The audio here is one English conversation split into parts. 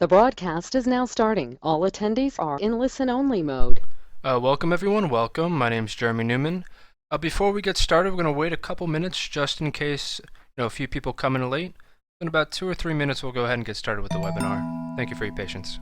The broadcast is now starting. All attendees are in listen-only mode. Welcome everyone, welcome. My name's Jeremy Newman. Before we get started, we're going to wait a couple minutes just in case a few people come in late. In about 2 or 3 minutes, we'll go ahead and get started with the webinar. Thank you for your patience.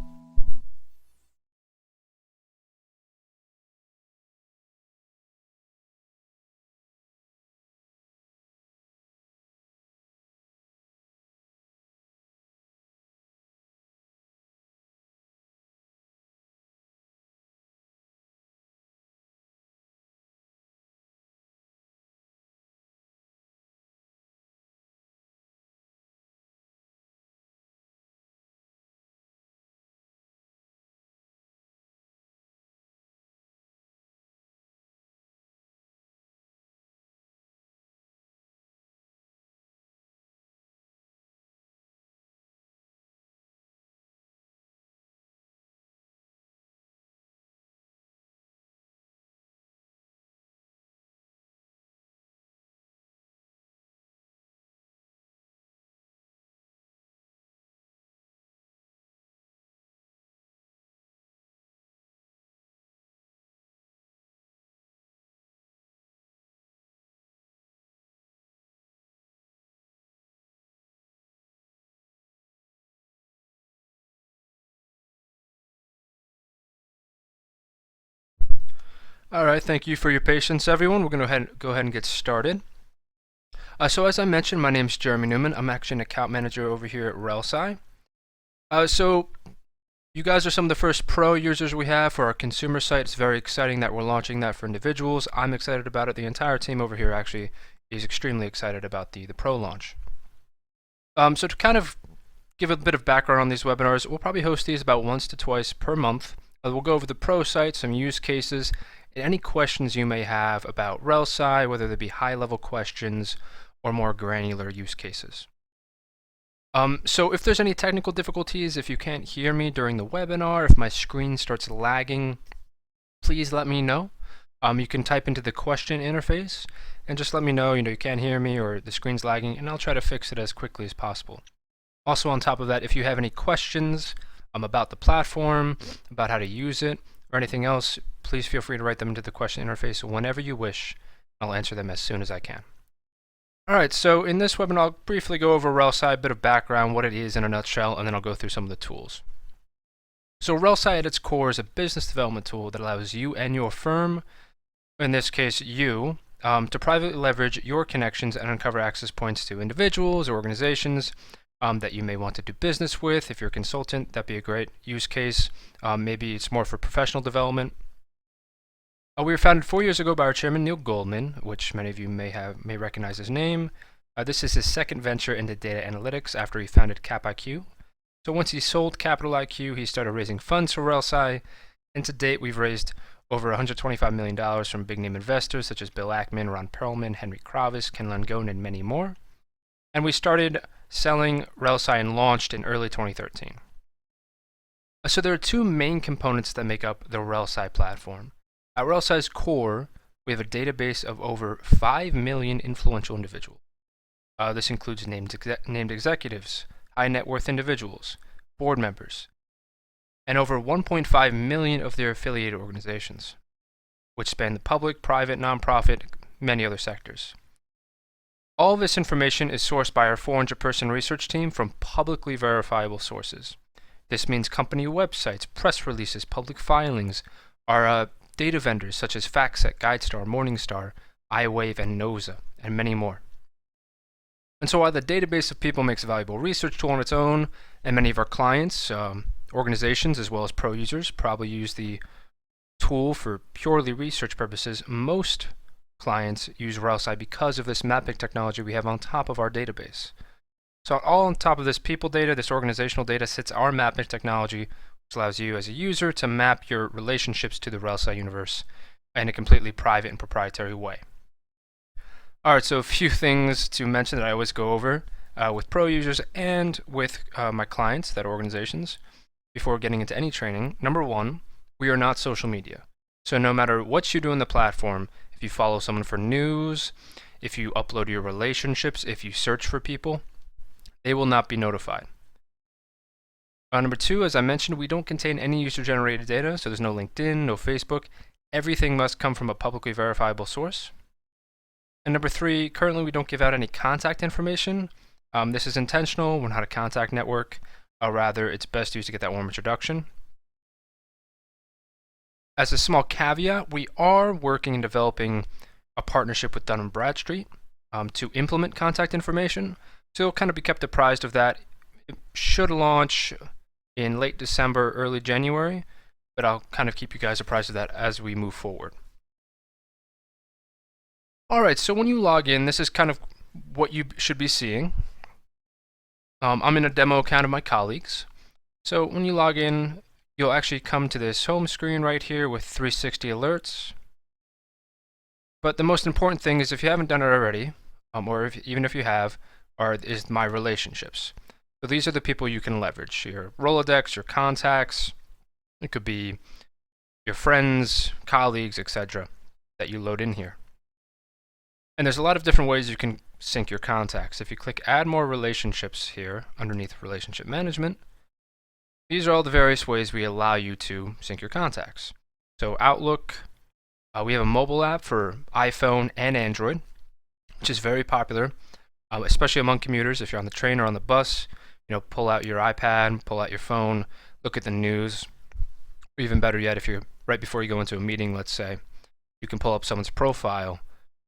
Alright, thank you for your patience everyone. We're going to go ahead and get started. So as I mentioned, my name's Jeremy Newman. I'm actually an account manager over here at RelSci. So you guys are some of the first pro users we have for our consumer site. It's very exciting that we're launching that for individuals. I'm excited about it. The entire team over here actually is extremely excited about the pro launch. So to kind of give a bit of background on these webinars, we'll probably host these about once to twice per month. We'll go over the pro site, some use cases, and any questions you may have about RelSci, whether they be high-level questions or more granular use cases. So if there's any technical difficulties, if you can't hear me during the webinar, if my screen starts lagging, please let me know. You can type into the question interface and just let me know, you can't hear me or the screen's lagging, and I'll try to fix it as quickly as possible. Also on top of that, if you have any questions about the platform, about how to use it, or anything else, please feel free to write them into the question interface whenever you wish. I'll answer them as soon as I can. Alright, so in this webinar, I'll briefly go over RelSci, a bit of background, what it is in a nutshell, and then I'll go through some of the tools. So RelSci at its core is a business development tool that allows you and your firm, in this case you, to privately leverage your connections and uncover access points to individuals or organizations that you may want to do business with. If you're a consultant, that'd be a great use case. Maybe it's more for professional development. We were founded 4 years ago by our chairman, Neil Goldman, which many of you may recognize his name. This is his second venture into data analytics after he founded CapIQ. So once he sold Capital IQ, he started raising funds for RelSci, and to date we've raised over $125 million from big name investors such as Bill Ackman, Ron Perlman, Henry Kravis, Ken Langone, and many more. And we started selling RelSci and launched in early 2013. So there are two main components that make up the RelSci platform. At RelSci's core, we have a database of over 5 million influential individuals. This includes named executives, high net worth individuals, board members, and over 1.5 million of their affiliated organizations, which span the public, private, nonprofit, many other sectors. All of this information is sourced by our 400-person research team from publicly verifiable sources. This means company websites, press releases, public filings, our data vendors such as FactSet, GuideStar, Morningstar, iWave, and NOSA, and many more. And so while the database of people makes a valuable research tool on its own, and many of our clients, organizations, as well as pro users probably use the tool for purely research purposes, most clients use RelSci because of this mapping technology we have on top of our database. So all on top of this people data, this organizational data, sits our mapping technology, which allows you as a user to map your relationships to the RelSci universe in a completely private and proprietary way. Alright, so a few things to mention that I always go over with pro users and with my clients, that are organizations, before getting into any training. Number one, we are not social media. So no matter what you do on the platform, if you follow someone for news, if you upload your relationships, if you search for people, they will not be notified. Number two, as I mentioned, we don't contain any user-generated data, so there's no LinkedIn, no Facebook. Everything must come from a publicly verifiable source. And number three, currently we don't give out any contact information. This is intentional. We're not a contact network. Rather, it's best used to get that warm introduction. As a small caveat, we are working and developing a partnership with Dun & Bradstreet to implement contact information. So you'll kind of be kept apprised of that. It should launch in late December, early January, but I'll kind of keep you guys apprised of that as we move forward. All right, so when you log in, this is kind of what you should be seeing. I'm in a demo account of my colleagues. So when you log in, you'll actually come to this home screen right here with 360 alerts. But the most important thing is, if you haven't done it already, or even if you have, is my relationships. So these are the people you can leverage: your Rolodex, your contacts. It could be your friends, colleagues, etc. that you load in here. And there's a lot of different ways you can sync your contacts. If you click Add More Relationships here underneath Relationship Management, these are all the various ways we allow you to sync your contacts. So Outlook, we have a mobile app for iPhone and Android, which is very popular, especially among commuters. If you're on the train or on the bus, pull out your iPad, pull out your phone, look at the news. Or even better yet, if you're right before you go into a meeting, let's say, you can pull up someone's profile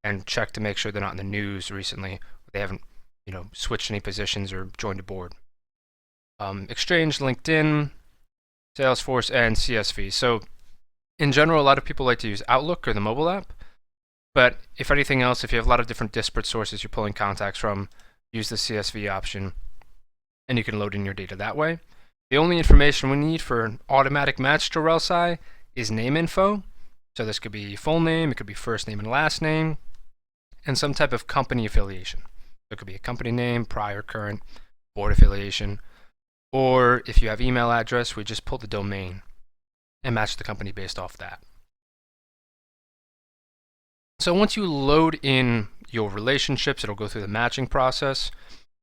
and check to make sure they're not in the news recently, or they haven't, switched any positions or joined a board. Exchange, LinkedIn, Salesforce, and CSV. So in general, a lot of people like to use Outlook or the mobile app, but if anything else, if you have a lot of different disparate sources you're pulling contacts from, use the CSV option, and you can load in your data that way. The only information we need for an automatic match to RelSci is name info. So this could be full name, it could be first name and last name, and some type of company affiliation. So it could be a company name, prior, current, board affiliation, or if you have email address, we just pull the domain and match the company based off that. So once you load in your relationships, it'll go through the matching process.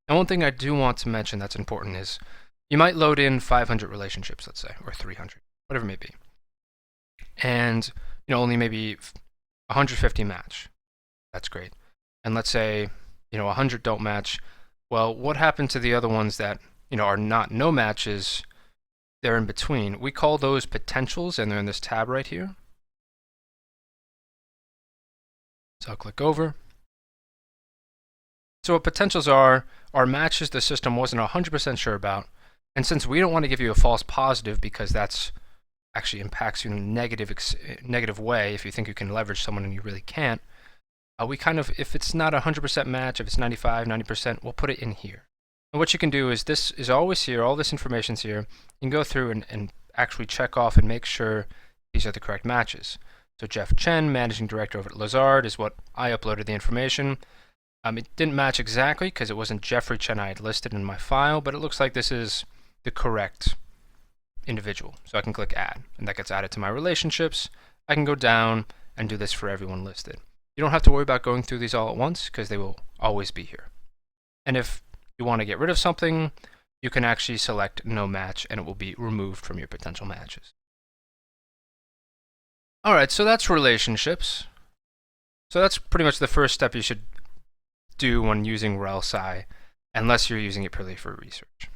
And one thing I do want to mention that's important is you might load in 500 relationships, let's say, or 300, whatever it may be. And only maybe 150 match. That's great. And let's say 100 don't match. Well, what happened to the other ones that are not no matches? They're in between. We call those potentials, and they're in this tab right here. So I'll click over. So what potentials are matches the system wasn't 100% sure about. And since we don't want to give you a false positive, because that's actually impacts you in a negative way if you think you can leverage someone and you really can't, we kind of, if it's not 100% match, if it's 95, 90%, we'll put it in here. And what you can do is, this is always here, all this information's here. You can go through and actually check off and make sure these are the correct matches. So Jeff Chen, Managing Director over at Lazard, is what I uploaded the information. It didn't match exactly because it wasn't Jeffrey Chen I had listed in my file, but it looks like this is the correct individual. So I can click Add, and that gets added to my relationships. I can go down and do this for everyone listed. You don't have to worry about going through these all at once because they will always be here. And if you want to get rid of something, you can actually select no match and it will be removed from your potential matches. All right, so that's relationships. So that's pretty much the first step you should do when using RelSci, unless you're using it purely for research.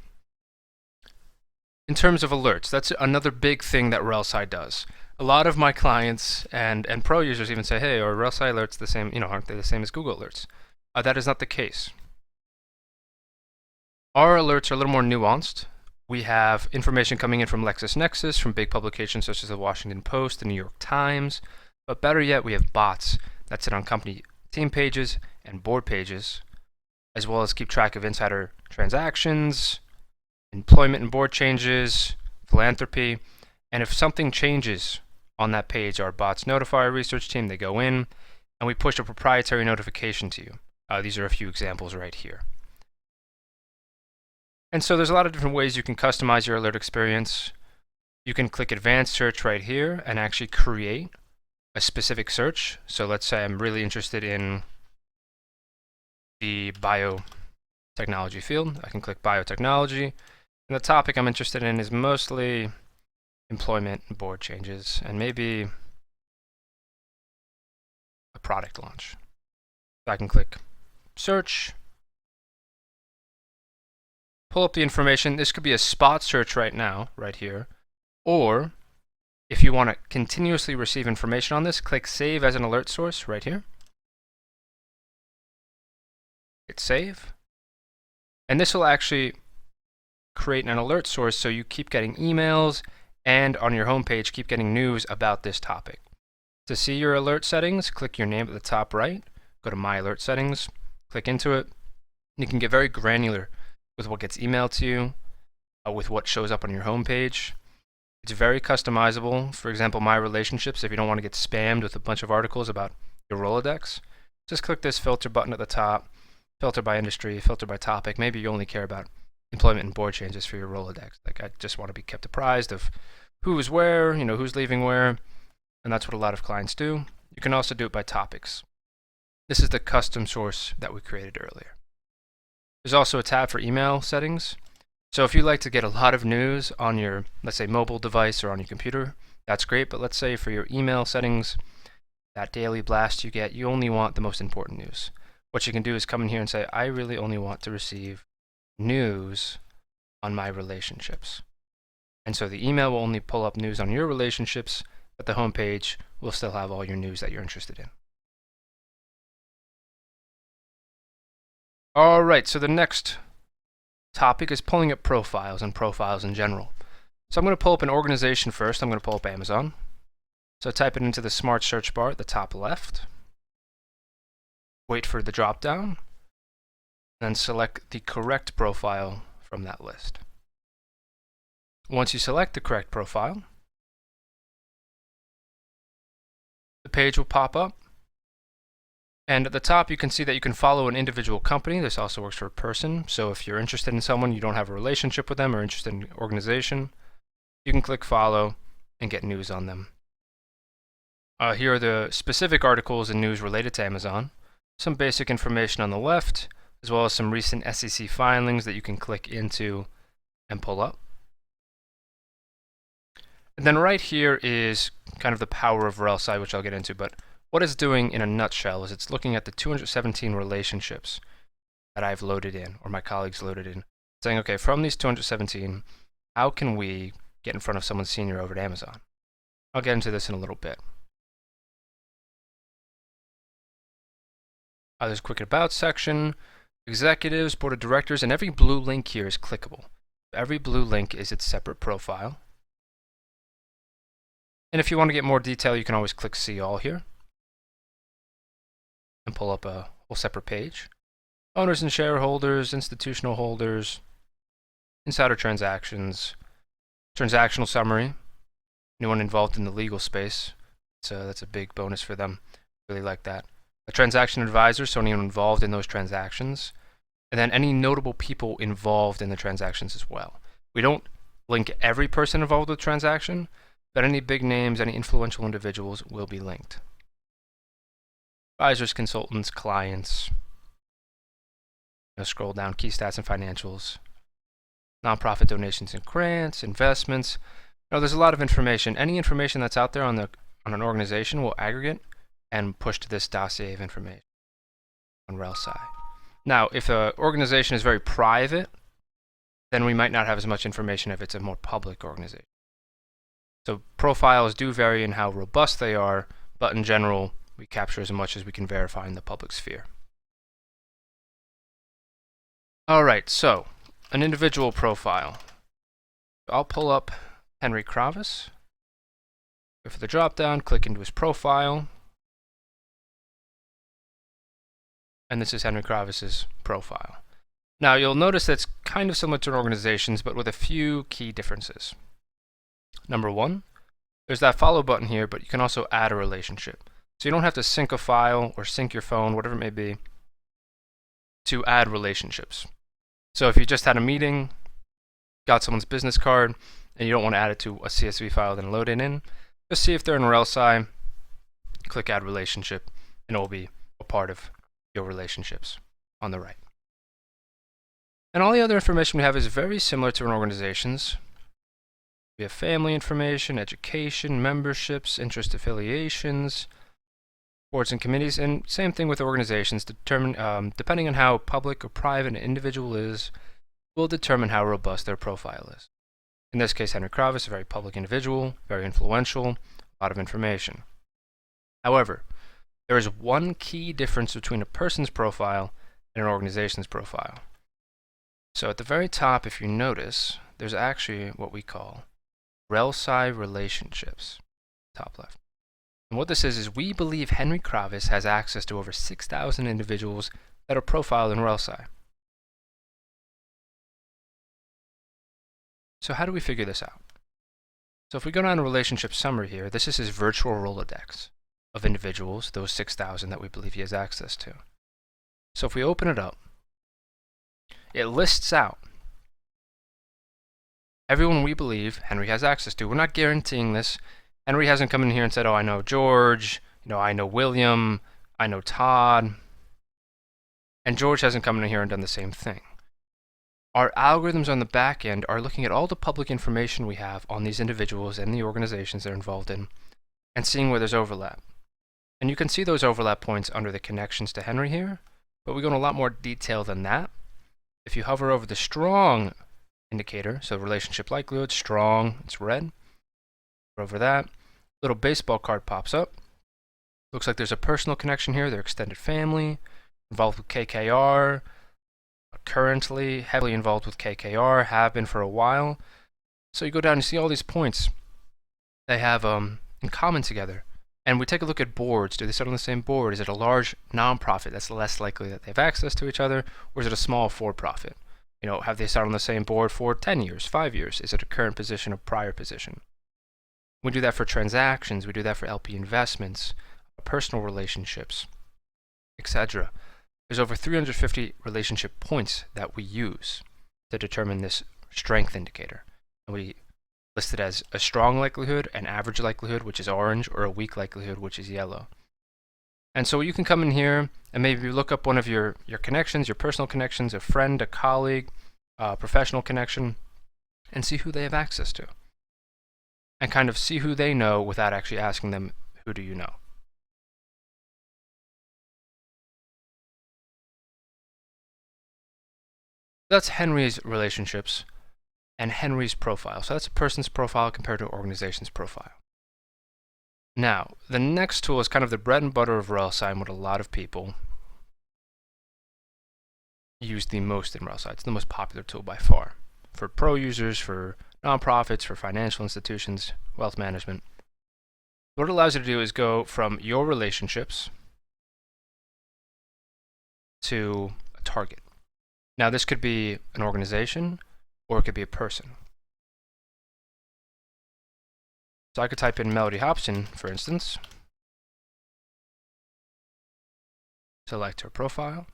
In terms of alerts, that's another big thing that RelSci does. A lot of my clients and pro users even say, hey, are RelSci alerts the same, aren't they the same as Google alerts? That is not the case. Our alerts are a little more nuanced. We have information coming in from LexisNexis, from big publications such as the Washington Post, the New York Times, but better yet, we have bots that sit on company team pages and board pages, as well as keep track of insider transactions, employment and board changes, philanthropy, and if something changes on that page, our bots notify our research team, they go in, and we push a proprietary notification to you. These are a few examples right here. And so there's a lot of different ways you can customize your alert experience. You can click Advanced Search right here and actually create a specific search. So let's say I'm really interested in the biotechnology field. I can click biotechnology, And the topic I'm interested in is mostly employment and board changes, and maybe a product launch. So I can click search, pull up the information. This could be a spot search right now, right here. Or if you want to continuously receive information on this, click save as an alert source right here. Hit save. And this will actually create an alert source so you keep getting emails and on your homepage keep getting news about this topic. To see your alert settings, click your name at the top right, go to My Alert Settings, click into it. You can get very granular with what gets emailed to you, with what shows up on your homepage. It's very customizable. For example, My Relationships, if you don't want to get spammed with a bunch of articles about your Rolodex, just click this filter button at the top, filter by industry, filter by topic. Maybe you only care about employment and board changes for your Rolodex. Like, I just want to be kept apprised of who is where, who's leaving where, and that's what a lot of clients do. You can also do it by topics. This is the custom source that we created earlier. There's also a tab for email settings. So if you like to get a lot of news on your, let's say, mobile device or on your computer, that's great. But let's say for your email settings, that daily blast you get, you only want the most important news. What you can do is come in here and say, I really only want to receive news on my relationships. And so the email will only pull up news on your relationships, but the homepage will still have all your news that you're interested in. All right, so the next topic is pulling up profiles and profiles in general. So I'm going to pull up an organization first. I'm going to pull up Amazon. So type it into the smart search bar at the top left. Wait for the drop down, then select the correct profile from that list. Once you select the correct profile, the page will pop up. And at the top, you can see that you can follow an individual company. This also works for a person. So if you're interested in someone, you don't have a relationship with them or interested in an organization, you can click follow and get news on them. Here are the specific articles and news related to Amazon. Some basic information on the left, as well as some recent SEC filings that you can click into and pull up. And then right here is kind of the power of RelSci, which I'll get into, but what it's doing in a nutshell is it's looking at the 217 relationships that I've loaded in, or my colleagues loaded in, saying, okay, from these 217, how can we get in front of someone senior over at Amazon? I'll get into this in a little bit. There's a quick about section, executives, board of directors, and every blue link here is clickable. Every blue link is its separate profile. And if you want to get more detail, you can always click see all here and pull up a whole separate page. Owners and shareholders, institutional holders, insider transactions, transactional summary, anyone involved in the legal space. So that's a big bonus for them. Really like that. A transaction advisor, so anyone involved in those transactions. And then any notable people involved in the transactions as well. We don't link every person involved with the transaction, but any big names, any influential individuals will be linked. Advisors, consultants, clients. Scroll down, key stats and financials. Nonprofit donations and grants, investments. There's a lot of information. Any information that's out there on an organization will aggregate and push to this dossier of information on RelSci. Now, if an organization is very private, then we might not have as much information if it's a more public organization. So profiles do vary in how robust they are, but in general, we capture as much as we can verify in the public sphere. All right, so an individual profile. I'll pull up Henry Kravis. Go for the drop-down, click into his profile. And this is Henry Kravis's profile. Now, you'll notice that's kind of similar to an organization's, but with a few key differences. Number one, there's that follow button here, but you can also add a relationship. So you don't have to sync a file or sync your phone, whatever it may be, to add relationships. So if you just had a meeting, got someone's business card, and you don't want to add it to a CSV file, then load it in, just see if they're in RelSci, click add relationship, and it will be a part of your relationships on the right. And all the other information we have is very similar to an organization's. We have family information, education, memberships, interest affiliations, boards and committees, and same thing with organizations. Depending on how public or private an individual is, will determine how robust their profile is. In this case, Henry Kravis, a very public individual, very influential, a lot of information. However, there is one key difference between a person's profile and an organization's profile. So at the very top, if you notice, there's actually what we call RelSci relationships, top left. And what this is we believe Henry Kravis has access to over 6,000 individuals that are profiled in RelSci. So how do we figure this out? So if we go down to relationship summary here, this is his virtual Rolodex of individuals, those 6,000 that we believe he has access to. So if we open it up, it lists out everyone we believe Henry has access to. We're not guaranteeing this. Henry hasn't come in here and said, oh, I know George, I know William, I know Todd. And George hasn't come in here and done the same thing. Our algorithms on the back end are looking at all the public information we have on these individuals and the organizations they're involved in and seeing where there's overlap. And you can see those overlap points under the connections to Henry here, but we go in a lot more detail than that. If you hover over the strong indicator, so relationship likelihood, strong, it's red. Over that, little baseball card pops up. Looks like there's a personal connection here, their extended family, involved with KKR, currently heavily involved with KKR, have been for a while. So you go down and see all these points they have in common together. And we take a look at boards. Do they sit on the same board? Is it a large nonprofit? That's less likely that they have access to each other. Or is it a small for-profit? Have they sat on the same board for 10 years, 5 years? Is it a current position or prior position? We do that for transactions. We do that for LP investments, personal relationships, etc. There's over 350 relationship points that we use to determine this strength indicator. And we list it as a strong likelihood, an average likelihood, which is orange, or a weak likelihood, which is yellow. And so you can come in here and maybe look up one of your connections, your personal connections, a friend, a colleague, a professional connection, and see who they have access to. And kind of see who they know without actually asking them, who do you know? That's Henry's relationships and Henry's profile. So that's a person's profile compared to an organization's profile. Now, the next tool is kind of the bread and butter of RelSci and what a lot of people use the most in RelSci. It's the most popular tool by far for pro users, for nonprofits, for financial institutions, wealth management. What it allows you to do is go from your relationships to a target. Now, this could be an organization or it could be a person. So I could type in Melody Hobson, for instance. Select her profile.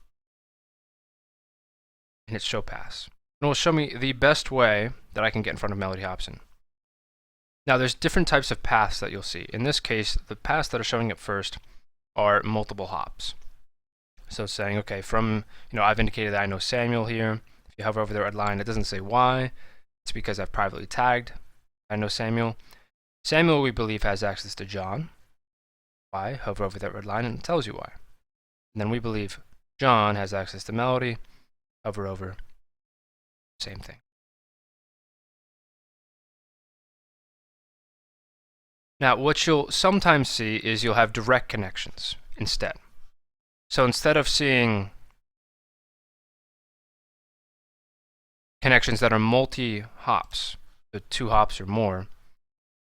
And hit show paths. And it will show me the best way that I can get in front of Melody Hobson. Now there's different types of paths that you'll see. In this case, the paths that are showing up first are multiple hops. So it's saying, okay, from, I've indicated that I know Samuel here. If you hover over the red line, it doesn't say why. It's because I've privately tagged I know Samuel. Samuel, we believe, has access to John. Why? Hover over that red line and it tells you why. And then we believe John has access to Melody. Hover over. Same thing. Now, what you'll sometimes see is you'll have direct connections instead. So instead of seeing connections that are multi-hops, so 2 hops or more,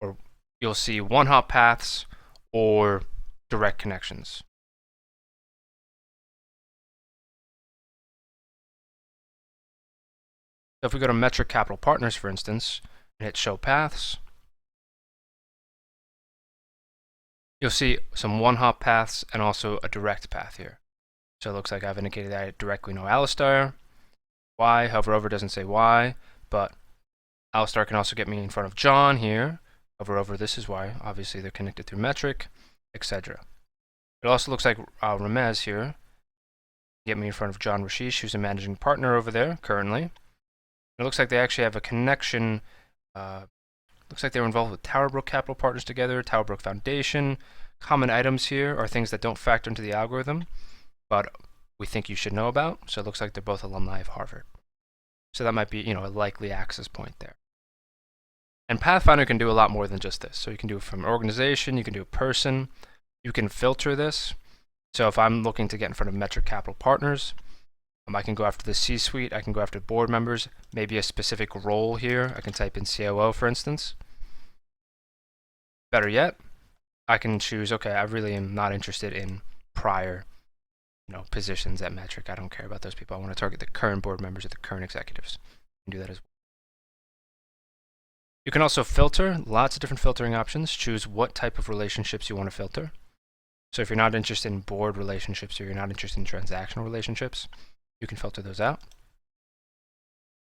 or you'll see 1-hop paths or direct connections. So if we go to Metric Capital Partners, for instance, and hit Show Paths, you'll see some 1-hop paths and also a direct path here. So it looks like I've indicated that I directly know Alistair. Why? Hover over doesn't say why, but Alistair can also get me in front of John here. Hover over, this is why. Obviously, they're connected through Metric, etc. It also looks like Ramez here Get me in front of John Rashish, who's a managing partner over there currently. It looks like they actually have a connection. Looks like they were involved with Towerbrook Capital Partners together, Towerbrook Foundation. Common items here are things that don't factor into the algorithm, but we think you should know about. So it looks like they're both alumni of Harvard. So that might be, a likely access point there. And Pathfinder can do a lot more than just this. So you can do it from an organization, you can do a person, you can filter this. So if I'm looking to get in front of Metric Capital Partners, I can go after the C-suite, I can go after board members, maybe a specific role here. I can type in COO, for instance. Better yet, I can choose, okay, I really am not interested in prior positions at Metric. I don't care about those people. I want to target the current board members or the current executives. You can do that as well. You can also filter, lots of different filtering options. Choose what type of relationships you want to filter. So if you're not interested in board relationships or you're not interested in transactional relationships, you can filter those out.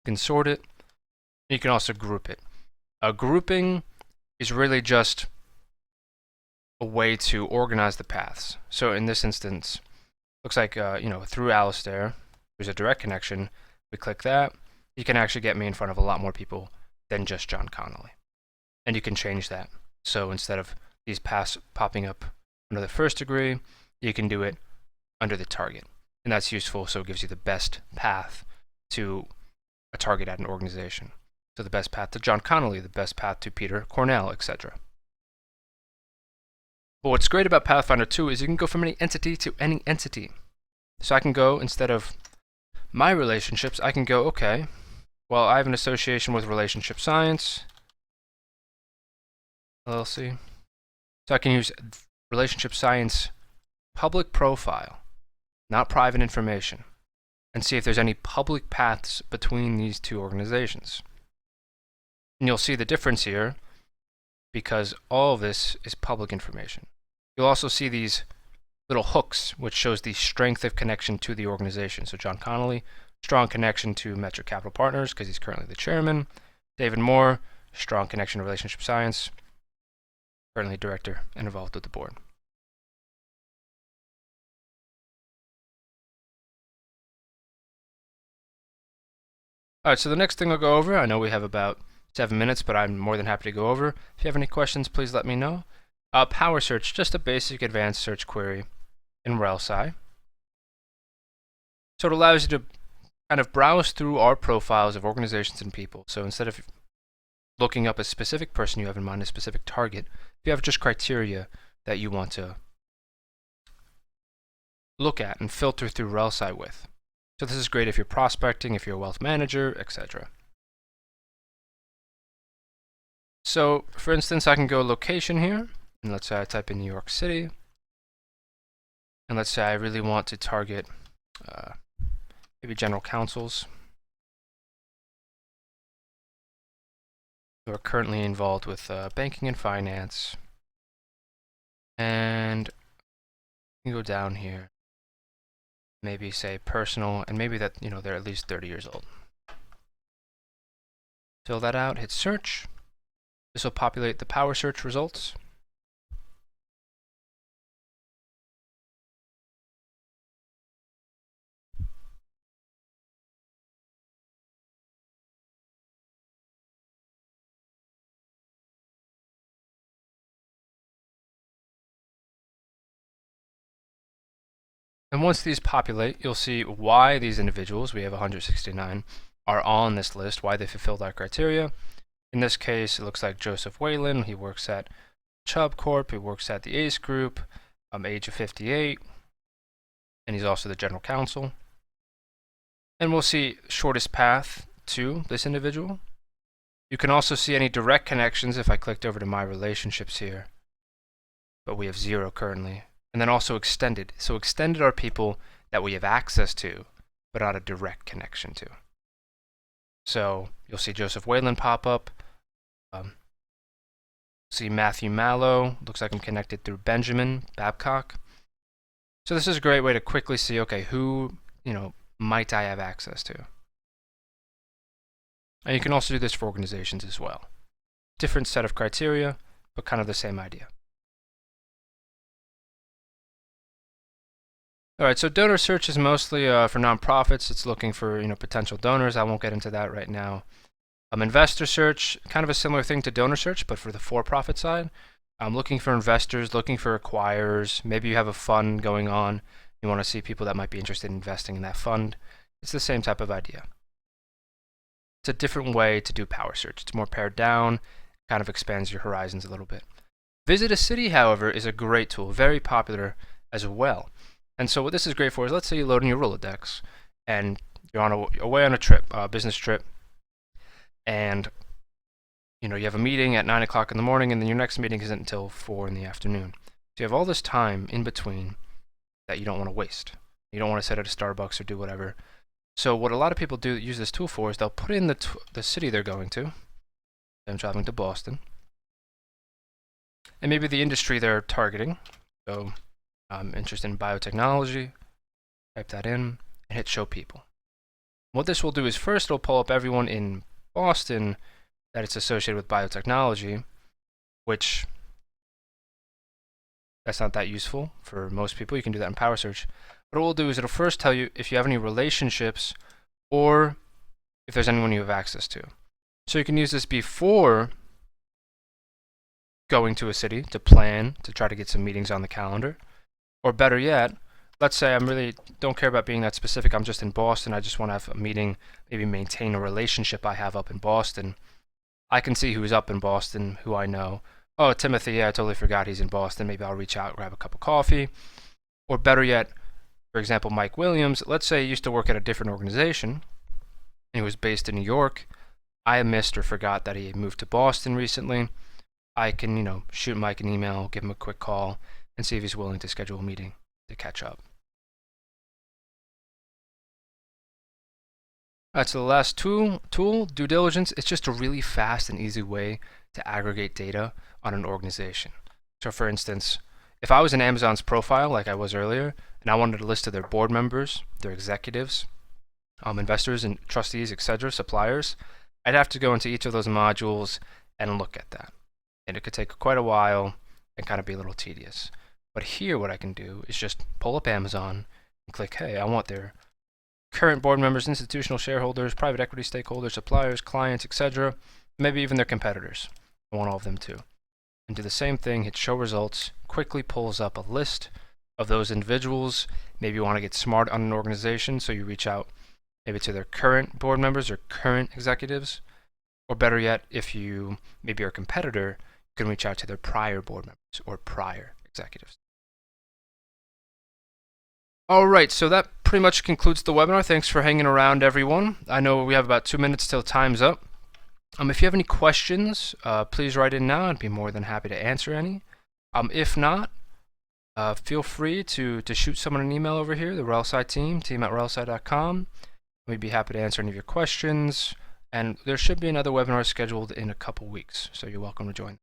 You can sort it. You can also group it. Grouping is really just a way to organize the paths. So in this instance, looks like, through Alistair, there's a direct connection. We click that. You can actually get me in front of a lot more people than just John Connolly. And you can change that. So instead of these paths popping up under the first degree, you can do it under the target. And that's useful, so it gives you the best path to a target at an organization. So the best path to John Connolly, the best path to Peter Cornell, etc. But what's great about Pathfinder 2 is you can go from any entity to any entity. So I can go, instead of my relationships, I can go, okay, well, I have an association with Relationship Science, LLC. So I can use Relationship Science public profile, not private information, and see if there's any public paths between these two organizations. And you'll see the difference here because all of this is public information. You'll also see these little hooks, which shows the strength of connection to the organization. So John Connolly, strong connection to Metric Capital Partners because he's currently the chairman. David Moore, strong connection to Relationship Science, currently director and involved with the board. All right, so the next thing I'll go over, I know we have about 7 minutes, but I'm more than happy to go over. If you have any questions, please let me know. Power search, just a basic advanced search query in RelSci. So it allows you to kind of browse through our profiles of organizations and people. So instead of looking up a specific person you have in mind, a specific target, if you have just criteria that you want to look at and filter through RelSci with. So this is great if you're prospecting, if you're a wealth manager, etc. So for instance, I can go location here, and let's say I type in New York City, and let's say I really want to target maybe general counsels who are currently involved with banking and finance, and you can go down here, maybe say personal, and maybe that they're at least 30 years old. Fill that out, hit search. This will populate the power search results. And once these populate, you'll see why these individuals, we have 169, are on this list, why they fulfilled our criteria. In this case, it looks like Joseph Whalen. He works at Chubb Corp. He works at the ACE Group, age of 58, and he's also the general counsel. And we'll see shortest path to this individual. You can also see any direct connections if I clicked over to my relationships here, but we have 0 currently. And then also extended. So extended are people that we have access to, but not a direct connection to. So you'll see Joseph Whalen pop up. See Matthew Mallow. Looks like I'm connected through Benjamin Babcock. So this is a great way to quickly see, okay, who, might I have access to? And you can also do this for organizations as well. Different set of criteria, but kind of the same idea. All right, so donor search is mostly for nonprofits. It's looking for potential donors. I won't get into that right now. Investor search, kind of a similar thing to donor search, but for the for-profit side. I'm looking for investors, looking for acquirers. Maybe you have a fund going on. You want to see people that might be interested in investing in that fund. It's the same type of idea. It's a different way to do power search. It's more pared down, kind of expands your horizons a little bit. Visit a city, however, is a great tool, very popular as well. And so what this is great for is, let's say you load in your Rolodex and you're away on a trip, a business trip, and you have a meeting at 9 o'clock in the morning, and then your next meeting isn't until 4 in the afternoon. So you have all this time in between that you don't want to waste. You don't want to sit at a Starbucks or do whatever. So what a lot of people do use this tool for is they'll put in the city they're going to. I'm traveling to Boston. And maybe the industry they're targeting. So I'm interested in biotechnology. Type that in and hit show people. What this will do is, first it'll pull up everyone in Boston that it's associated with biotechnology, which that's not that useful for most people. You can do that in Power Search. What it will do is it'll first tell you if you have any relationships or if there's anyone you have access to. So you can use this before going to a city to plan, to try to get some meetings on the calendar. Or better yet, let's say I really don't care about being that specific. I'm just in Boston. I just want to have a meeting, maybe maintain a relationship I have up in Boston. I can see who's up in Boston, who I know. Oh, Timothy, yeah, I totally forgot he's in Boston. Maybe I'll reach out, grab a cup of coffee. Or better yet, for example, Mike Williams, let's say he used to work at a different organization, and he was based in New York. I missed or forgot that he had moved to Boston recently. I can, shoot Mike an email, give him a quick call, and see if he's willing to schedule a meeting to catch up. That's the last tool, due diligence. It's just a really fast and easy way to aggregate data on an organization. So for instance, if I was in Amazon's profile, like I was earlier, and I wanted a list of their board members, their executives, investors and trustees, etc., suppliers, I'd have to go into each of those modules and look at that. And it could take quite a while and kind of be a little tedious. But here what I can do is just pull up Amazon and click, hey, I want their current board members, institutional shareholders, private equity stakeholders, suppliers, clients, etc., maybe even their competitors. I want all of them too. And do the same thing, hit show results, quickly pulls up a list of those individuals. Maybe you want to get smart on an organization, so you reach out maybe to their current board members or current executives. Or better yet, if you maybe are a competitor, you can reach out to their prior board members or prior executives. All right, so that pretty much concludes the webinar. Thanks for hanging around, everyone. I know we have about 2 minutes till time's up. If you have any questions, please write in now. I'd be more than happy to answer any. If not, feel free to shoot someone an email over here, the RelSci team@RelSci.com. We'd be happy to answer any of your questions. And there should be another webinar scheduled in a couple weeks, so you're welcome to join.